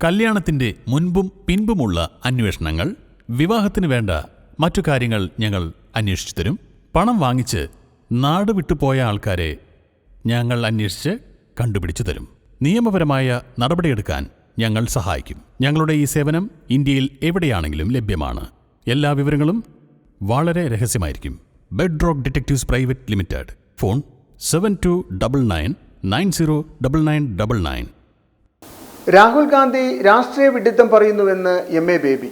കല്യാണത്തിന്റെ മുൻപും പിൻപുമുള്ള അന്വേഷണങ്ങൾ, വിവാഹത്തിന് വേണ്ട മറ്റു കാര്യങ്ങൾ ഞങ്ങൾ അന്വേഷിച്ചു തരും. പണം വാങ്ങിച്ച് നാട് വിട്ടുപോയ ആൾക്കാരെ ഞങ്ങൾ അന്വേഷിച്ച് കണ്ടുപിടിച്ചു തരും. നിയമപരമായ നടപടിയെടുക്കാൻ ഞങ്ങൾ സഹായിക്കും. ഞങ്ങളുടെ ഈ സേവനം ഇന്ത്യയിൽ എവിടെയാണെങ്കിലും ലഭ്യമാണ്. എല്ലാ വിവരങ്ങളും വളരെ രഹസ്യമായിരിക്കും. Bedrock detectives private limited. Phone 7299909999. Rahul Gandhi രാഷ്ട്രീയ വിഡ്ഢിത്തം പറയുന്നുവെന്ന് എം.എ. ബേബി.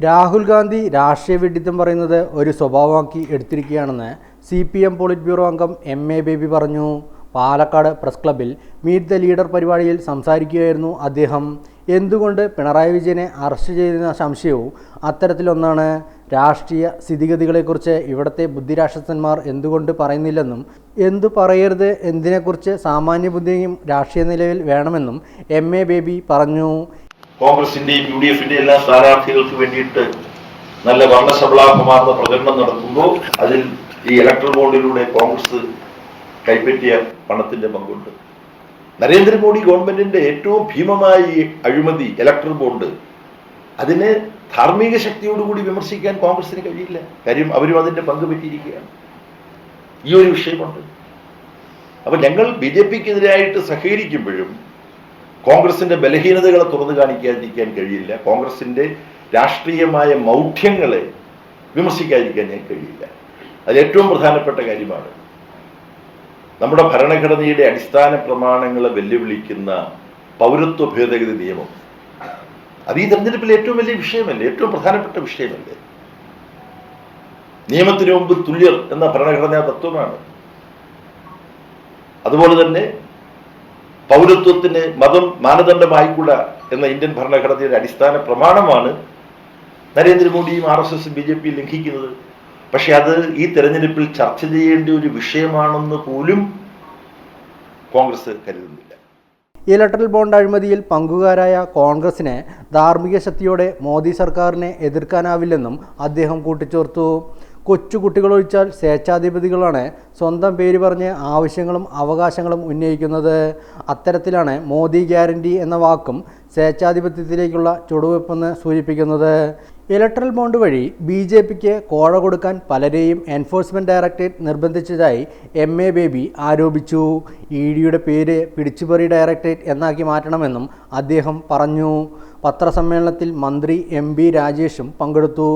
രാഹുൽ ഗാന്ധി രാഷ്ട്രീയ വിഡ്ഢിത്തം പറയുന്നത് ഒരു സ്വഭാവമാക്കി എടുത്തിരിക്കുകയാണെന്ന് CPM പോളിറ്റ് ബ്യൂറോ അംഗം എം.എ. ബേബി പറഞ്ഞു. പാലക്കാട് പ്രസ് ക്ലബ്ബിൽ മീറ്റ് ദ ലീഡർ പരിപാടിയിൽ സംസാരിക്കുകയായിരുന്നു അദ്ദേഹം. എന്തുകൊണ്ട് പിണറായി വിജയനെ അറസ്റ്റ് ചെയ്തെന്ന സംശയവും അത്തരത്തിലൊന്നാണ്. രാഷ്ട്രീയ സ്ഥിതിഗതികളെക്കുറിച്ച് ഇവിടുത്തെ ബുദ്ധിരാക്ഷസന്മാർ എന്തുകൊണ്ട് പറയുന്നില്ലെന്നും എന്തു പറയരുത് എന്തിനെക്കുറിച്ച് സാമാന്യ ബുദ്ധിയും രാഷ്ട്രീയ നിലയിൽ വേണമെന്നും എം.എ. ബേബി പറഞ്ഞു. കോൺഗ്രസിന്റെയും UDF-ന്റെയും എല്ലാ സ്ഥാനാർത്ഥികൾക്ക് വേണ്ടിയിട്ട് നല്ല വർണ്ണശബളാഭമാർന്ന പ്രചരണം നടത്തുമ്പോൾ അതിൽ ഈ ഇലക്ട്രൽ ബോണ്ടിലൂടെ കോൺഗ്രസ് കൈപ്പറ്റിയ പണത്തിന്റെ പങ്കുണ്ട്. നരേന്ദ്രമോദി ഗവൺമെന്റിന്റെ ഏറ്റവും ഭീമമായ ഈ അഴിമതി ഇലക്ട്രൽ ബോണ്ട്, അതിനെ ധാർമ്മിക ശക്തിയോടുകൂടി വിമർശിക്കാൻ കോൺഗ്രസിന് കഴിയില്ല. കാര്യം അവരും അതിന്റെ പങ്ക് പറ്റിയിരിക്കുകയാണ്. ഈ ഒരു വിഷയമുണ്ട്. അപ്പൊ ഞങ്ങൾ BJP-ക്കെതിരായിട്ട് സഹകരിക്കുമ്പോഴും കോൺഗ്രസിന്റെ ബലഹീനതകളെ തുറന്നു കാണിക്കാതിരിക്കാൻ കഴിയില്ല. കോൺഗ്രസിന്റെ രാഷ്ട്രീയമായ മൗഢ്യങ്ങളെ വിമർശിക്കാതിരിക്കാൻ ഞങ്ങൾക്ക് കഴിയില്ല. അത് ഏറ്റവും പ്രധാനപ്പെട്ട കാര്യമാണ്. നമ്മുടെ ഭരണഘടനയുടെ അടിസ്ഥാന പ്രമാണങ്ങളെ വെല്ലുവിളിക്കുന്ന പൗരത്വ ഭേദഗതി നിയമം, അത് ഈ തെരഞ്ഞെടുപ്പിൽ ഏറ്റവും വലിയ വിഷയമല്ലേ, ഏറ്റവും പ്രധാനപ്പെട്ട വിഷയമല്ലേ. നിയമത്തിന് മുമ്പ് തുല്യർ എന്ന ഭരണഘടനാ തത്വമാണ്. അതുപോലെ തന്നെ പൗരത്വത്തിന് മതം മാനദണ്ഡമായിക്കൂടാ എന്ന ഇന്ത്യൻ ഭരണഘടനയുടെ അടിസ്ഥാന പ്രമാണമാണ് നരേന്ദ്രമോദിയും RSS BJP ലംഘിക്കുന്നത്. പക്ഷെ അത് ഈ തെരഞ്ഞെടുപ്പിൽ ചർച്ച ചെയ്യേണ്ട ഒരു വിഷയമാണെന്ന് പോലും കോൺഗ്രസ് കരുതുന്നില്ല. ഇലക്ട്രൽ ബോണ്ട് അഴിമതിയിൽ പങ്കുകാരായ കോൺഗ്രസിനെ ധാർമ്മിക ശക്തിയോടെ മോദി സർക്കാരിനെ എതിർക്കാനാവില്ലെന്നും അദ്ദേഹം കൂട്ടിച്ചേർത്തു. കൊച്ചുകുട്ടികളൊഴിച്ചാൽ സ്വേച്ഛാധിപതികളാണ് സ്വന്തം പേര് പറഞ്ഞ് ആവശ്യങ്ങളും അവകാശങ്ങളും ഉന്നയിക്കുന്നത്. അത്തരത്തിലാണ് മോദി ഗ്യാരണ്ടി എന്ന വാക്കും സ്വേച്ഛാധിപത്യത്തിലേക്കുള്ള ചുവടുവെപ്പെന്ന് സൂചിപ്പിക്കുന്നത്. ഇലക്ട്രൽ ബോണ്ട് വഴി BJP-ക്ക് കോഴ കൊടുക്കാൻ പലരെയും എൻഫോഴ്സ്മെൻറ്റ് ഡയറക്ടറേറ്റ് നിർബന്ധിച്ചതായി എം.എ. ബേബി ആരോപിച്ചു. ED-യുടെ പേര് പിടിച്ചുപറി ഡയറക്ടറേറ്റ് എന്നാക്കി മാറ്റണമെന്നും അദ്ദേഹം പറഞ്ഞു. പത്രസമ്മേളനത്തിൽ മന്ത്രി MB രാജേഷും പങ്കെടുത്തു.